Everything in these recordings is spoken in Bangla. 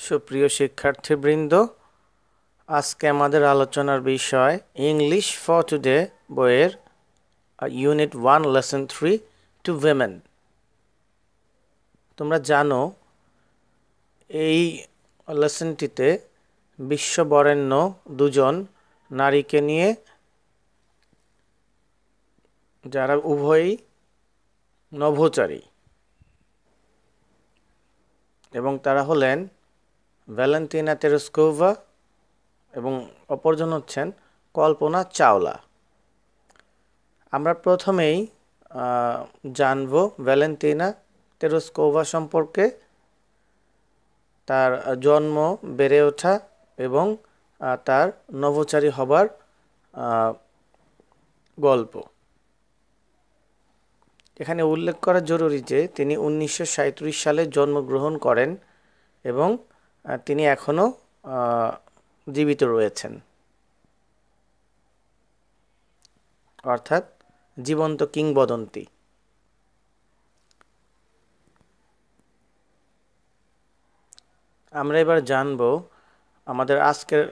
সুপ্রিয় শিক্ষার্থীবৃন্দ, আজকে আমাদের আলোচনার বিষয় ইংলিশ ফর টুডে বইয়ের ইউনিট 1 লেসন 3 টু উইমেন। তোমরা জানো এই লেসনটিতে বিশ্ববরেণ্য দুজন নারীকে নিয়ে, যারা উভয়ই নভোচারী এবং তারা হলেন ভ্যালেন্টিনা তেরেস্কোভা এবং অপরজন হচ্ছেন কল্পনা চাওলা। আমরা প্রথমেই জানব ভ্যালেন্টিনা তেরেস্কোভা সম্পর্কে, তার জন্ম, বেড়ে ওঠা এবং তার নভোচারী হবার গল্প। এখানে উল্লেখ করা জরুরি যে তিনি 1937 সালে জন্মগ্রহণ করেন এবং তিনি এখনও জীবিত রয়েছেন, অর্থাৎ জীবন্ত কিংবদন্তি। আমরা এবার জানব আমাদের আজকের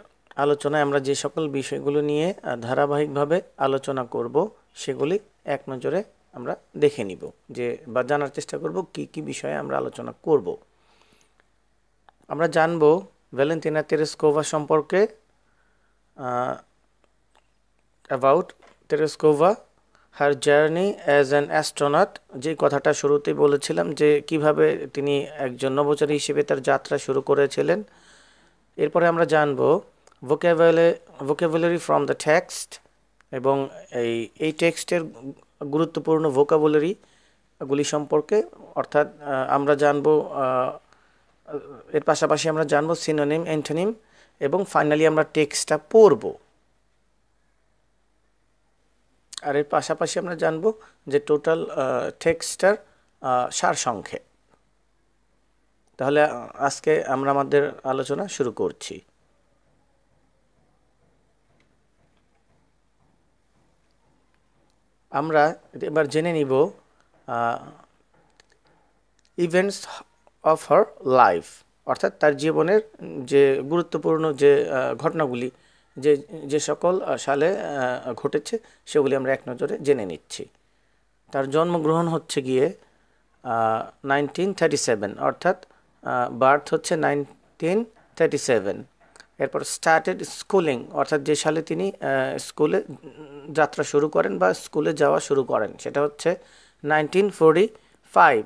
আলোচনায় আমরা যে সকল বিষয়গুলো নিয়ে ধারাবাহিকভাবে আলোচনা করব সেগুলি এক নজরে আমরা দেখে নিব, যে বা জানার চেষ্টা করব কি কি বিষয়ে আমরা আলোচনা করব। আমরা জানব ভ্যালেন্টিনা তেরেস্কোভা সম্পর্কে, about Tereshkova, her journey as an astronaut, যে কথাটা শুরুতেই বলেছিলাম যে কিভাবে তিনি একজন নভোচারী হিসেবে তার যাত্রা শুরু করেছিলেন। এরপরে আমরা জানব ভোকাবুলারি ফ্রম দ্য টেক্সট, এবং এই টেক্সটের গুরুত্বপূর্ণ ভোকাবুলারিগুলি সম্পর্কে, অর্থাৎ আমরা জানব, এর পাশাপাশি আমরা জানব সিনোনিম, অ্যান্টোনিম, এবং ফাইনালি আমরা টেক্সটটা পড়ব। আর এর পাশাপাশি আমরা জানব যে টোটাল টেক্সটটার সারসংক্ষেপ। তাহলে আজকে আমরা আমাদের আলোচনা শুরু করছি। আমরা এবার জেনে নিব ইভেন্টস অফ হার লাইফ, অর্থাৎ তার জীবনের যে গুরুত্বপূর্ণ যে ঘটনাগুলি যে সকল সালে ঘটেছে সেগুলি আমরা এক নজরে জেনে নিচ্ছি। তার জন্মগ্রহণ হচ্ছে গিয়ে 1937, অর্থাৎ বার্থ হচ্ছে 1937। এরপর স্টার্টেড স্কুলিং, অর্থাৎ যে সালে তিনি স্কুলে যাত্রা শুরু করেন বা স্কুলে যাওয়া শুরু করেন সেটা হচ্ছে 1945।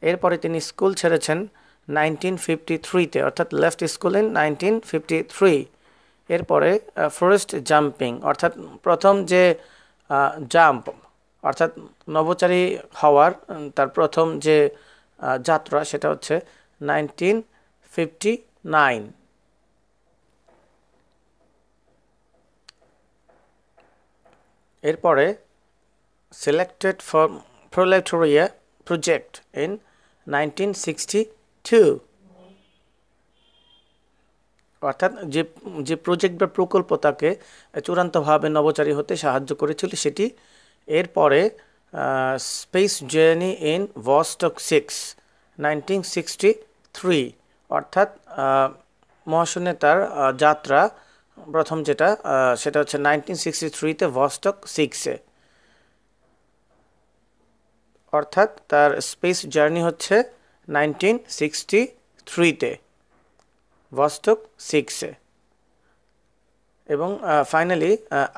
এরপরে তিনি স্কুল ছেড়েছেন 1953-তে, অর্থাৎ লেফট স্কুল ইন 1953। এরপরে ফরেস্ট জাম্পিং, অর্থাৎ প্রথম যে জাম্প, অর্থাৎ নভোচারী হওয়ার তার প্রথম যে যাত্রা সেটা হচ্ছে 1959। এরপরে সিলেক্টেড ফর প্রোলেটারিয়া প্রজেক্ট ইন 1962, অর্থাৎ যে প্রজেক্ট বা প্রকল্প তাকে চূড়ান্তভাবে নভোচারী হতে সাহায্য করেছিল সেটি। এরপরে স্পেস জার্নি ইন ভস্টক 6, 1963, অর্থাৎ মহাশূন্যে তার যাত্রা প্রথম যেটা সেটা হচ্ছে 1963-তে ভস্টক 6-এ, অর্থাৎ তার স্পেস জার্নি হচ্ছে 1963-তে ভস্টক 6-এ। এবং finally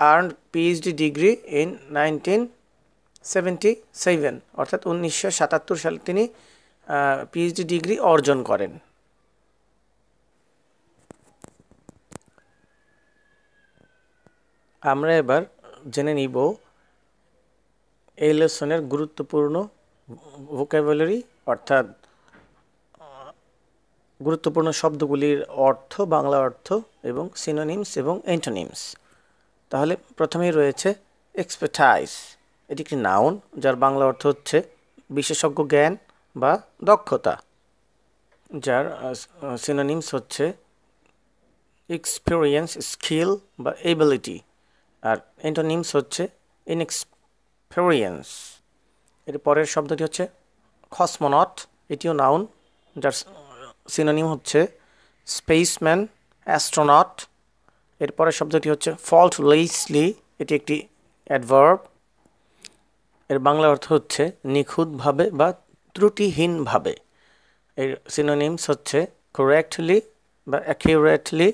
earned PhD degree in 1977, অর্থাৎ 1977 সালে তিনি পিএইচডি ডিগ্রি অর্জন করেন। আমরা এবার জেনে নিব এই লেসনের গুরুত্বপূর্ণ ভোকাবুলারি, অর্থাৎ গুরুত্বপূর্ণ শব্দগুলির অর্থ, বাংলা অর্থ এবং সিনোনিমস এবং অ্যান্টোনিমস। তাহলে প্রথমেই রয়েছে এক্সপার্টাইজ। এটি একটি নাউন যার বাংলা অর্থ হচ্ছে বিশেষজ্ঞ জ্ঞান বা দক্ষতা, যার সিনোনিমস হচ্ছে এক্সপিরিয়েন্স, স্কিল বা এবিলিটি, আর অ্যান্টোনিমস হচ্ছে ইনএক্সপিরিয়েন্স। এর পরের শব্দটি হচ্ছে কসমোনট, এটিও নাউন যার সিনোনিম হচ্ছে স্পেসম্যান, অ্যাস্ট্রোনট। এরপরের শব্দটি হচ্ছে ফল্টলেসলি, এটি একটি অ্যাডভার্ব। এর বাংলা অর্থ হচ্ছে নিখুঁতভাবে বা ত্রুটিহীনভাবে। এর সিনোনিমস হচ্ছে কারেক্টলি বা অ্যাকিউরেটলি।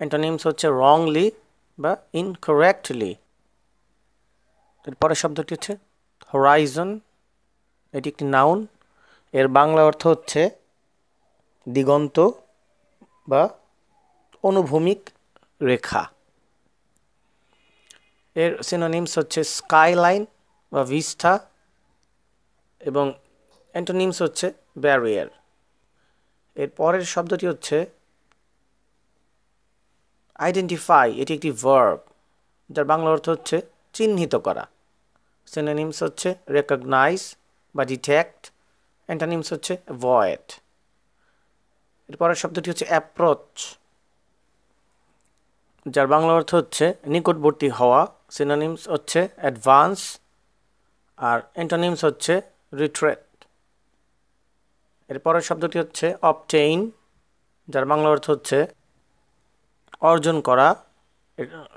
অ্যান্টোনিমস হচ্ছে রংলি বা ইনকারেক্টলি। এরপরের শব্দটি হচ্ছে হরাইজন, এটি একটি নাউন। এর বাংলা অর্থ হচ্ছে দিগন্ত বা অনুভূমিক রেখা। এর সিনোনিমস হচ্ছে স্কাইলাইন বা ভিস্টা, এবং অ্যান্টোনিমস হচ্ছে ব্যারিয়ার। এর পরের শব্দটি হচ্ছে আইডেন্টিফাই, এটি একটি ভার্ব যার বাংলা অর্থ হচ্ছে চিহ্নিত করা। সিনোনিমস হচ্ছে রেকগনাইজ বা ডিটেক্ট। অ্যান্টোনিমস হচ্ছে অ্যাভয়েড। এর পরের শব্দটি হচ্ছে অ্যাপ্রোচ, যার বাংলা অর্থ হচ্ছে নিকটবর্তী হওয়া। সিনোনিমস হচ্ছে অ্যাডভান্স, আর অ্যান্টোনিমস হচ্ছে রিট্রেট। এর পরের শব্দটি হচ্ছে অবটেইন, যার বাংলা অর্থ হচ্ছে অর্জন করা।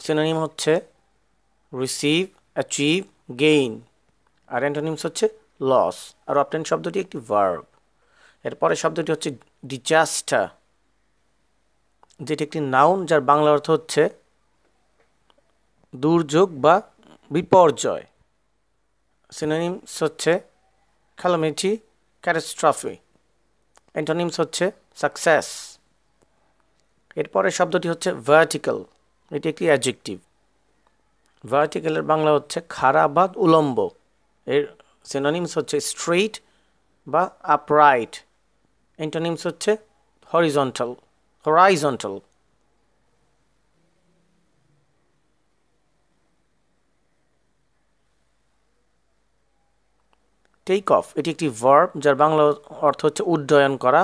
সিনোনিম হচ্ছে রিসিভ, অ্যাচিভ, গেইন, আর অ্যান্টোনিমস হচ্ছে লস। আর অবটেইন শব্দটি একটি ভার্ব। এর পরের শব্দটি হচ্ছে ডিজাস্টার, যেটি একটি নাউন যার বাংলা অর্থ হচ্ছে দুর্যোগ বা বিপর্যয়। সিনোনিমস হচ্ছে ক্যালামিটি, ক্যাটাস্ট্রফি। অ্যান্টোনিমস হচ্ছে সাকসেস। এরপরের শব্দটি হচ্ছে ভার্টিক্যাল, এটি একটি অ্যাডজেক্টিভ। ভার্টিক্যালের বাংলা হচ্ছে খাড়া বা উলম্ব। এর সিনোনিমস হচ্ছে স্ট্রেইট বা আপরাইট। অ্যান্টোনিমস হচ্ছে হরাইজন্টাল। টেক অফ, এটি একটি ভার্ব যার বাংলা অর্থ হচ্ছে উড্ডয়ন করা।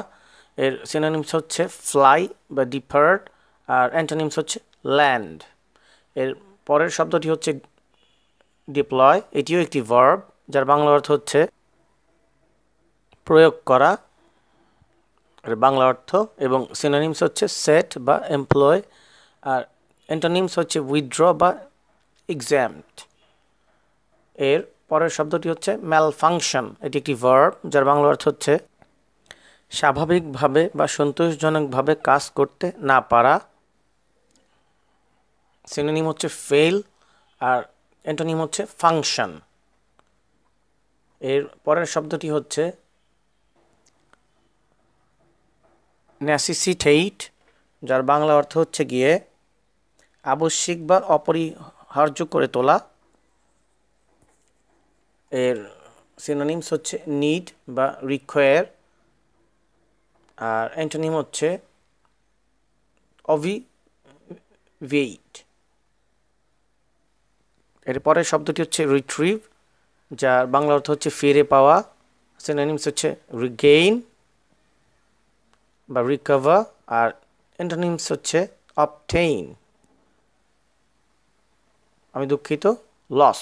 এর সিনোনিমস হচ্ছে ফ্লাই বা ডিপার্ট, আর অ্যান্টোনিমস হচ্ছে ল্যান্ড। এর পরের শব্দটি হচ্ছে ডিপ্লয়, এটিও একটি ভার্ব যার বাংলা অর্থ হচ্ছে প্রয়োগ করা, এর বাংলা অর্থ। এবং সিনোনিমস হচ্ছে সেট বা এমপ্লয়, আর অ্যান্টোনিমস হচ্ছে উইথড্র বা এক্সাম্পট। এর পরের শব্দটি হচ্ছে ম্যালফাংশন, এটি একটি ভার্ব যার বাংলা অর্থ হচ্ছে স্বাভাবিকভাবে বা সন্তোষজনকভাবে কাজ করতে না পারা। সিনোনিম হচ্ছে ফেল, আর অ্যান্টোনিম হচ্ছে ফাংশন। এর পরের শব্দটি হচ্ছে নেসেসিটেট, যার বাংলা অর্থ হচ্ছে গিয়ে আবশ্যিক বা অপরিহার্য করে তোলা। এর সিনোনিমস হচ্ছে নিড বা রিকোয়ার, আর অ্যান্টোনিম হচ্ছে অভিভেইট। এর পরের শব্দটি হচ্ছে রিট্রিভ, যার বাংলা অর্থ হচ্ছে ফিরে পাওয়া। সিনোনিমস হচ্ছে রিগেইন বা রিকভার, আর অ্যান্টোনিমস হচ্ছে অবটেইন, আমি দুঃখিত, লস।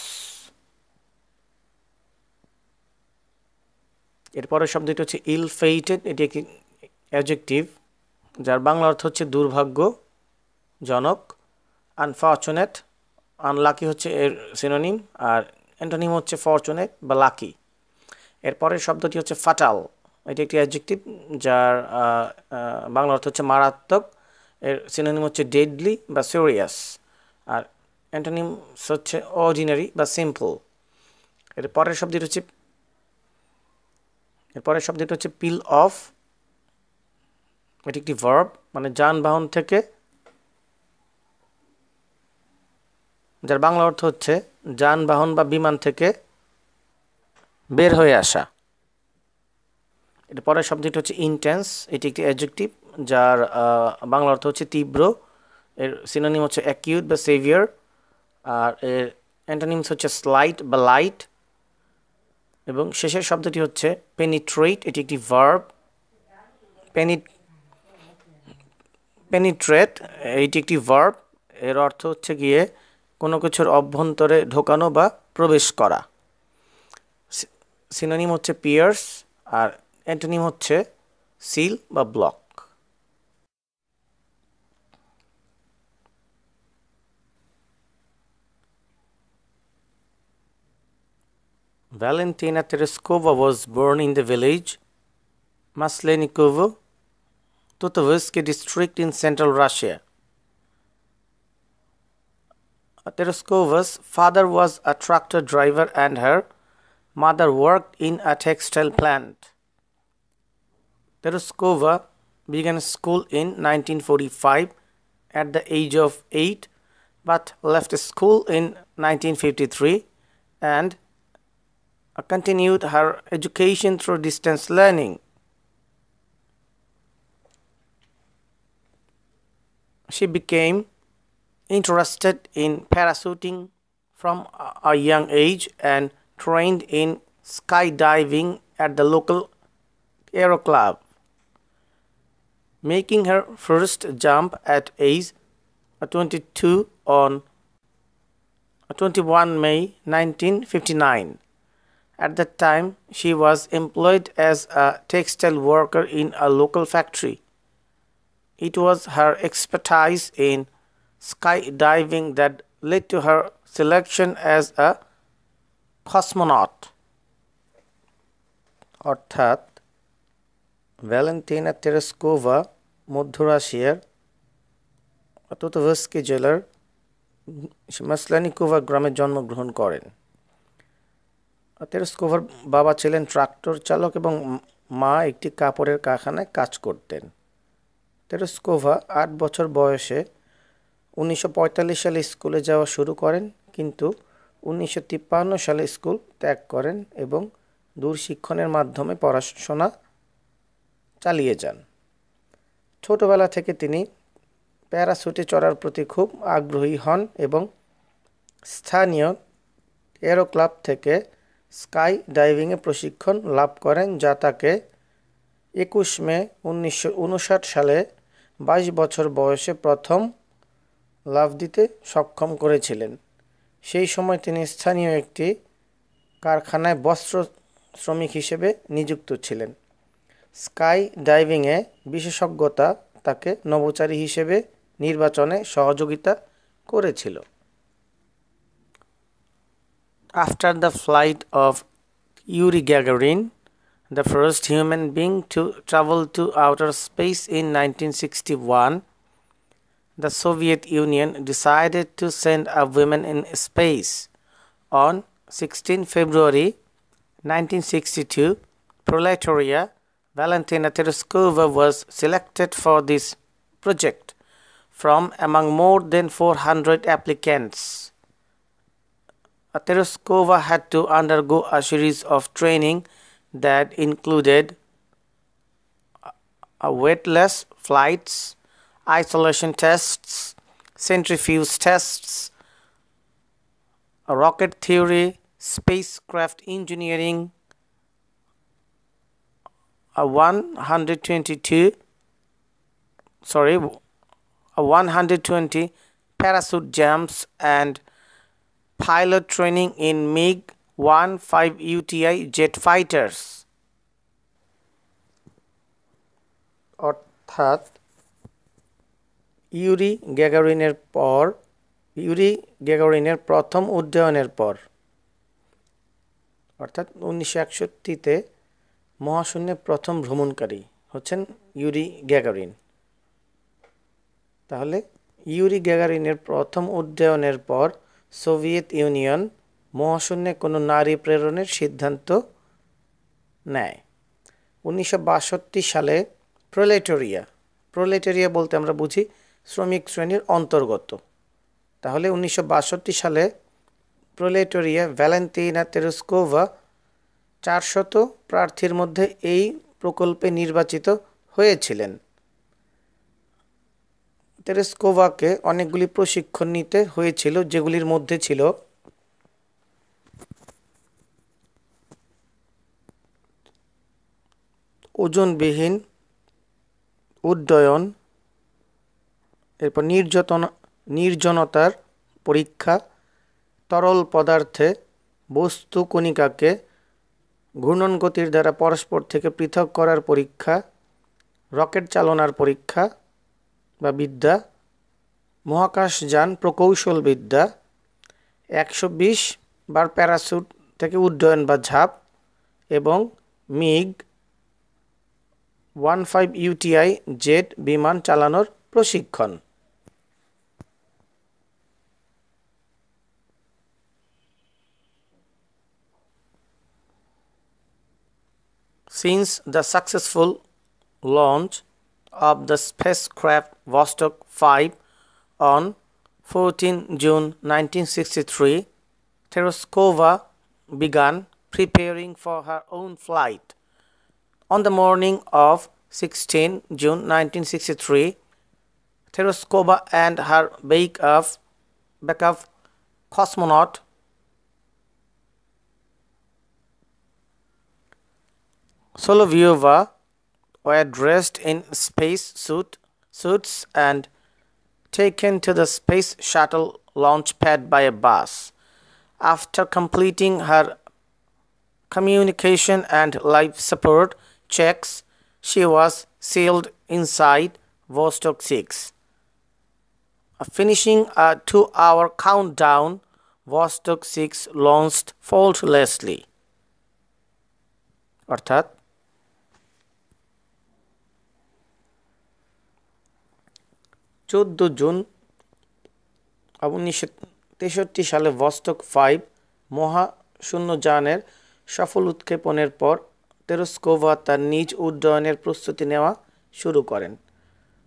এরপরের শব্দটি হচ্ছে ইল ফেইটেড, এটি একটি অ্যাডজেক্টিভ যার বাংলা অর্থ হচ্ছে দুর্ভাগ্যজনক। আনফর্চুনেট, আনলাকি হচ্ছে এর সিনোনিম, আর অ্যান্টোনিম হচ্ছে ফরচুনেট বা লাকি। এরপরের শব্দটি হচ্ছে ফাটাল, এটি একটি অ্যাডজেক্টিভ যার বাংলা অর্থ হচ্ছে মারাত্মক। এর সিনোনিম হচ্ছে ডেডলি বা সিরিয়াস, আর অ্যান্টোনিমস হচ্ছে অর্ডিনারি বা সিম্পল। এরপরের শব্দটি হচ্ছে পিল অফ, এটি একটি ভার্ব মানে যানবাহন থেকে, যার বাংলা অর্থ হচ্ছে যানবাহন বা বিমান থেকে বের হয়ে আসা। এর পরের শব্দটি হচ্ছে ইন্টেন্স, এটি একটি অ্যাডজেক্টিভ যার বাংলা অর্থ হচ্ছে তীব্র। এর সিনোনিম হচ্ছে অ্যাকিউট বা সেভিয়ার, আর এর অ্যান্টোনিমস হচ্ছে স্লাইট বা লাইট। এবং শেষের শব্দটি হচ্ছে পেনিট্রেট, এটি একটি ভার্ব। পেনিট্রেট এটি একটি ভার্ব, এর অর্থ হচ্ছে গিয়ে কোনো কিছুর অভ্যন্তরে ঢোকানো বা প্রবেশ করা। সিনোনিম হচ্ছে পিয়ার্স, আর অ্যান্টোনিম হচ্ছে সিল বা block. Valentina Tereskova was born in the village Maslenikovo, Tutovsky district in central Russia. Tereskova's father was a tractor driver and her mother worked in a textile plant. Tereskova began school in 1945 at the age of 8, but left school in 1953 and continued her education through distance learning. She became interested in parachuting from a young age and trained in skydiving at the local aero club, making her first jump at age 22 on 21 May 1959. At that time, she was employed as a textile worker in a local factory. It was her expertise in skydiving that led to her selection as a cosmonaut. অর্থাৎ ভ্যালেন্টিনা তেরেস্কোভা মধ্য রাশিয়ার তুতোভস্কি জেলার মাসলানিকোভা গ্রামে জন্মগ্রহণ করেন। তেরেস্কোভার বাবা ছিলেন ট্রাক্টর চালক এবং মা একটি কাপড়ের কারখানায় কাজ করতেন। তেরেস্কোভা 8 বছর বয়সে 1945 সালে স্কুলে যাওয়া শুরু করেন, কিন্তু 1953 সালে স্কুল ত্যাগ করেন এবং দূরশিক্ষণের মাধ্যমে পড়াশোনা চালিয়ে যান। ছোটবেলা থেকে তিনি প্যারাশুটে চড়ার প্রতি খুব আগ্রহী হন এবং স্থানীয় এরো ক্লাব থেকে স্কাই ডাইভিংয়ে প্রশিক্ষণ লাভ করেন, যা তাকে 21 মে 1959 সালে 22 বছর বয়সে প্রথম লাফ দিতে সক্ষম করেছিলেন। সেই সময় তিনি স্থানীয় একটি কারখানায় বস্ত্র শ্রমিক হিসেবে নিযুক্ত ছিলেন। স্কাই ডাইভিংয়ে বিশেষজ্ঞতা তাকে নভোচারী হিসেবে নির্বাচনে সহযোগিতা করেছিল। After the flight of Yuri Gagarin, the first human being to travel to outer space in 1961, the Soviet Union decided to send a woman in space. On 16 February 1962, Proletaria Valentina Tereskova was selected for this project from among more than 400 applicants. Tereskova had to undergo a series of training that included weightless flights, isolation tests, centrifuge tests, rocket theory, spacecraft engineering, a 120 parachute jumps and pilot training in MiG-15 UTI jet fighters. অর্থাৎ ইউরি গ্যাগারিনের প্রথম উড্ডয়নের পর অর্থাৎ 1961-তে মহাশূন্যে প্রথম ভ্রমণকারী হচ্ছেন ইউরি গ্যাগারিন। তাহলে ইউরি গ্যাগারিনের প্রথম উড্ডয়নের পর সোভিয়েত ইউনিয়ন মহাশূন্যে কোনো নারী প্রেরণের সিদ্ধান্ত নেয়। 1962 সালে প্রোলেটেরিয়া বলতে আমরা বুঝি শ্রমিক শ্রেণীর অন্তর্গত। তাহলে 1962 সালে প্রোলেটেরিয়া ভ্যালেন্টিনা তেরেস্কোভা 400 প্রার্থীর মধ্যে এই প্রকল্পে নির্বাচিত হয়েছিলেন। তেরেস্কোভাকে অনেকগুলি প্রশিক্ষণ নিতে হয়েছিল, যেগুলির মধ্যে ছিল ওজনবিহীন উড্ডয়ন, এরপর নির্জনতার পরীক্ষা, তরল পদার্থে বস্তু কণিকাকে ঘূর্ণন গতির দ্বারা পরস্পর থেকে পৃথক করার পরীক্ষা, রকেট চালনার পরীক্ষা বা বিদ্যা, মহাকাশযান প্রকৌশল বিদ্যা, 120 বার প্যারাশুট এটাকে উড্ডয়ন বা ঝাঁপ, এবং মিগ 15 ইউটিআই জেট বিমান চালানোর প্রশিক্ষণ। Since the successful launch of the spacecraft Vostok 5 on 14 June 1963, Tereskova began preparing for her own flight. On the morning of 16 June 1963, Tereskova and her backup cosmonaut Solovyova were dressed in space suits and taken to the Space Shuttle launch pad by a bus. After completing her communication and life support checks, she was sealed inside Vostok 6. Finishing a 2-hour countdown, Vostok 6 launched faultlessly. অর্থাৎ 14 জুন 1963 সালে ভস্টক 5 মহাশূন্যযানের সফল উৎক্ষেপণের পর তেরেস্কোভা তার নিজ উড্ডয়নের প্রস্তুতি নেওয়া শুরু করেন।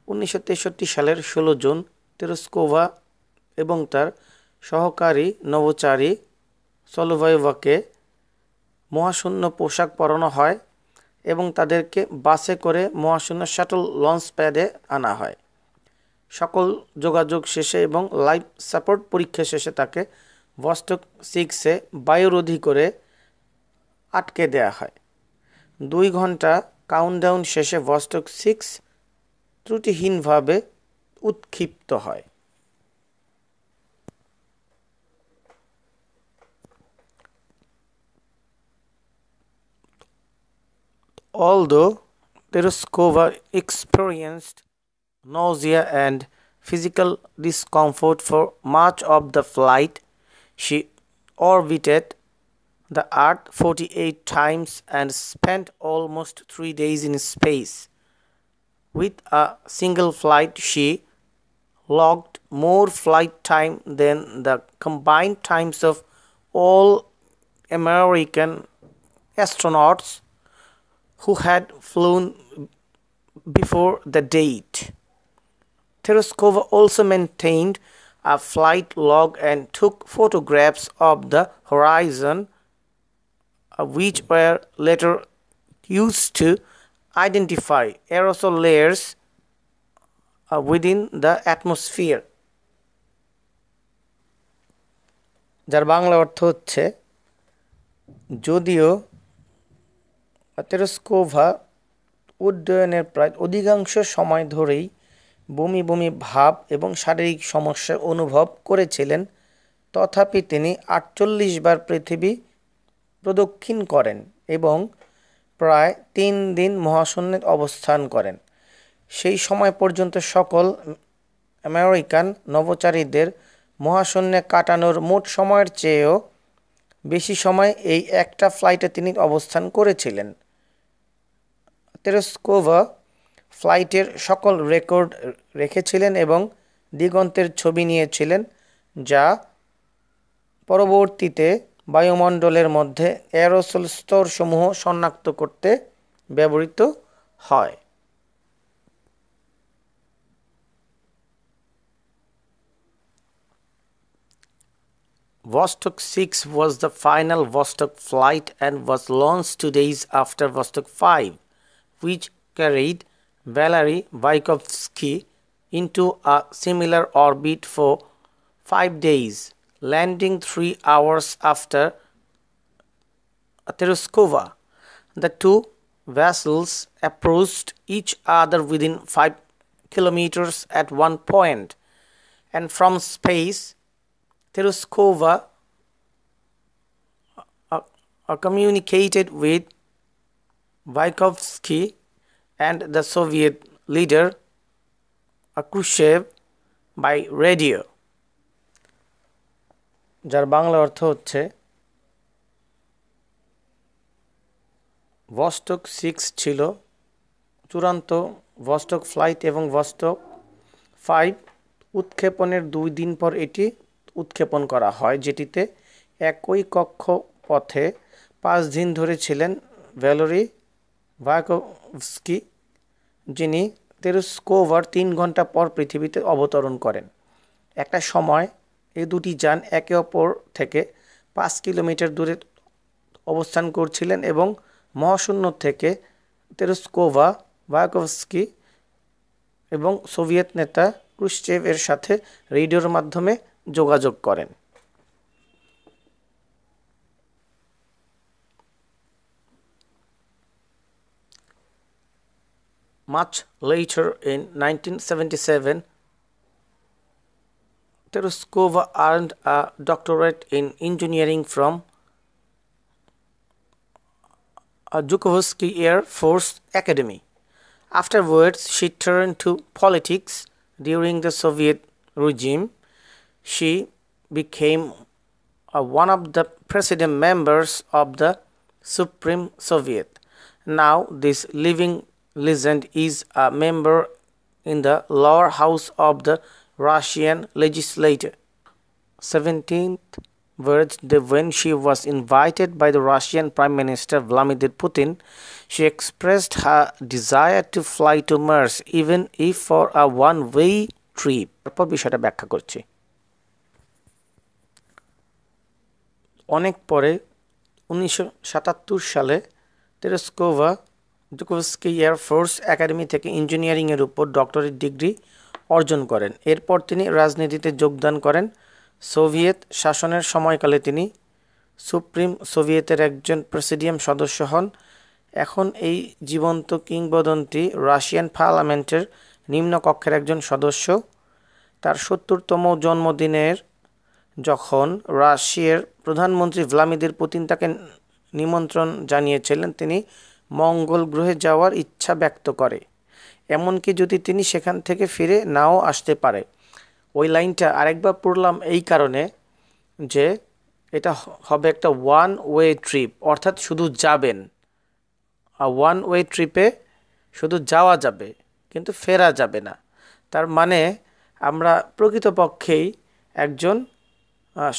1963 সালের 16 জুন তেরেস্কোভা এবং তার সহকারী নভোচারী সলোভাইভাকে মহাশূন্য পোশাক পরানো হয় এবং তাদেরকে বাসে করে মহাশূন্য শাটল লঞ্চ প্যাডে আনা হয়। সকল যোগাযোগ শেষে এবং লাইফ সাপোর্ট পরীক্ষা শেষে তাকে ভস্টক 6-এ বায়ুরোধী করে আটকে দেয়া হয়। 2 ঘন্টা কাউন্টডাউন শেষে ভস্টক 6 ত্রুটিহীনভাবে উৎক্ষিপ্ত হয়। Although Tereskova experienced nausea and physical discomfort for much of the flight, she orbited the Earth 48 times and spent almost 3 days in space. With a single flight, she logged more flight time than the combined times of all American astronauts who had flown before the date. Tereskova also maintained a flight log and took photographs of the horizon, which were later used to identify aerosol layers within the atmosphere. যার বাংলা অর্থ হচ্ছে, যদিও তেরেস্কোভা উড্ডয়নের প্রায় অধিকাংশ সময় ধরেই বমি বমি ভাব এবং শারীরিক সমস্যা অনুভব করেছিলেন, তথাপি তিনি 48 বার পৃথিবী প্রদক্ষিণ করেন এবং প্রায় 3 দিন মহাশূন্যে অবস্থান করেন। সেই সময় পর্যন্ত সকল আমেরিকান নভোচারীদের মহাশূন্যে কাটানোর মোট সময়ের চেয়েও বেশি সময় এই একটা ফ্লাইটে তিনি অবস্থান করেছিলেন। তেরেস্কোভা ফ্লাইটের সকল রেকর্ড রেখেছিলেন এবং দিগন্তের ছবি নিয়েছিলেন, যা পরবর্তীতে বায়ুমণ্ডলের মধ্যে এরোসোল স্তরসমূহ শনাক্ত করতে ব্যবহৃত হয়। Vostok 6 was the final Vostok flight and was launched 2 days after Vostok 5, which carried Valery Vykovsky into a similar orbit for 5 days, landing 3 hours after Tereskova. The two vessels approached each other within 5 kilometers at one point, and from space, Tereskova communicated with Vykovsky and the Soviet leader Khrushchev by radio. যার বাংলা অর্থ হচ্ছে, ভস্টক 6 ছিল চূড়ান্ত ভস্টক ফ্লাইট এবং ভস্টক 5 উৎক্ষেপণের 2 দিন পর এটি উৎক্ষেপণ করা হয়, যেটিতে একই কক্ষপথে 5 দিন ধরে ছিলেন ভ্যালেরি ভায়াকোভস্কি, যিনি তেরেস্কোভার 3 ঘন্টা পর পৃথিবীতে অবতরণ করেন। একটা সময় এই দুটি যান একে অপর থেকে 5 কিলোমিটার দূরে অবস্থান করছিলেন এবং মহাশূন্য থেকে তেরেস্কোভা, ভায়াকোভস্কি এবং সোভিয়েত নেতা ক্রুশ্চেভ এর সাথে রেডিওর মাধ্যমে যোগাযোগ করেন। Much later in 1977, Tereskova earned a doctorate in engineering from Zhukovsky Air Force Academy. Afterwards, she turned to politics. During the Soviet regime, she became one of the president members of the Supreme Soviet. Now, this living legend is a member in the lower house of the Russian legislature. 17th birthday, when she was invited by the Russian Prime Minister Vladimir Putin, she expressed her desire to fly to Mars, even if for a one-way trip. তারপর বিষয়টা ব্যাখ্যা করছি। অনেক পরে 1977 সালে তেরেস্কোভা জুকোভস্কি এয়ার ফোর্স একাডেমি থেকে ইঞ্জিনিয়ারিংয়ের উপর ডক্টরেট ডিগ্রি অর্জন করেন। এরপর তিনি রাজনীতিতে যোগদান করেন। সোভিয়েত শাসনের সময়কালে তিনি সুপ্রিম সোভিয়েতের একজন প্রেসিডিয়াম সদস্য হন। এখন এই জীবন্ত কিংবদন্তি রাশিয়ান পার্লামেন্টের নিম্নকক্ষের একজন সদস্য। তার 70তম জন্মদিনের যখন রাশিয়ার প্রধানমন্ত্রী ভ্লাদিমির পুতিন তাকে নিমন্ত্রণ জানিয়েছিলেন, তিনি মঙ্গল গ্রহে যাওয়ার ইচ্ছা ব্যক্ত করে, এমনকি যদি তিনি সেখান থেকে ফিরে নাও আসতে পারে। ওই লাইনটা আরেকবার পড়লাম এই কারণে যে এটা হবে একটা ওয়ান ওয়ে ট্রিপ, অর্থাৎ শুধু যাবেন। ওয়ান ওয়ে ট্রিপে শুধু যাওয়া যাবে কিন্তু ফেরা যাবে না। তার মানে আমরা প্রকৃতপক্ষেই একজন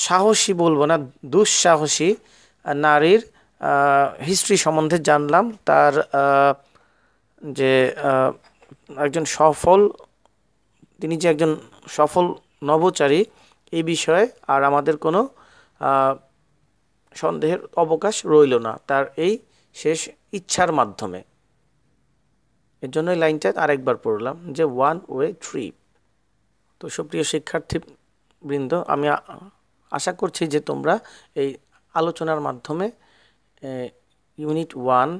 সাহসী বলবো না, দুঃসাহসী নারীর হিস্ট্রি সম্বন্ধে জানলাম। তার যে একজন সফল, তিনি যে একজন সফল নভোচারী এই বিষয়ে আর আমাদের কোনো সন্দেহের অবকাশ রইল না তার এই শেষ ইচ্ছার মাধ্যমে। এর জন্য এই লাইনটা আরেকবার পড়লাম যে ওয়ান ওয়ে ট্রিপ। তো সুপ্রিয় শিক্ষার্থীবৃন্দ, আমি আশা করছি যে তোমরা এই আলোচনার মাধ্যমে ইউনিট 1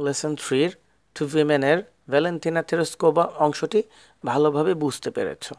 লেসন 3 টু উইমেনের ভ্যালেন্টিনা তেরেস্কোভা অংশটি ভালোভাবে বুঝতে পেরেছো।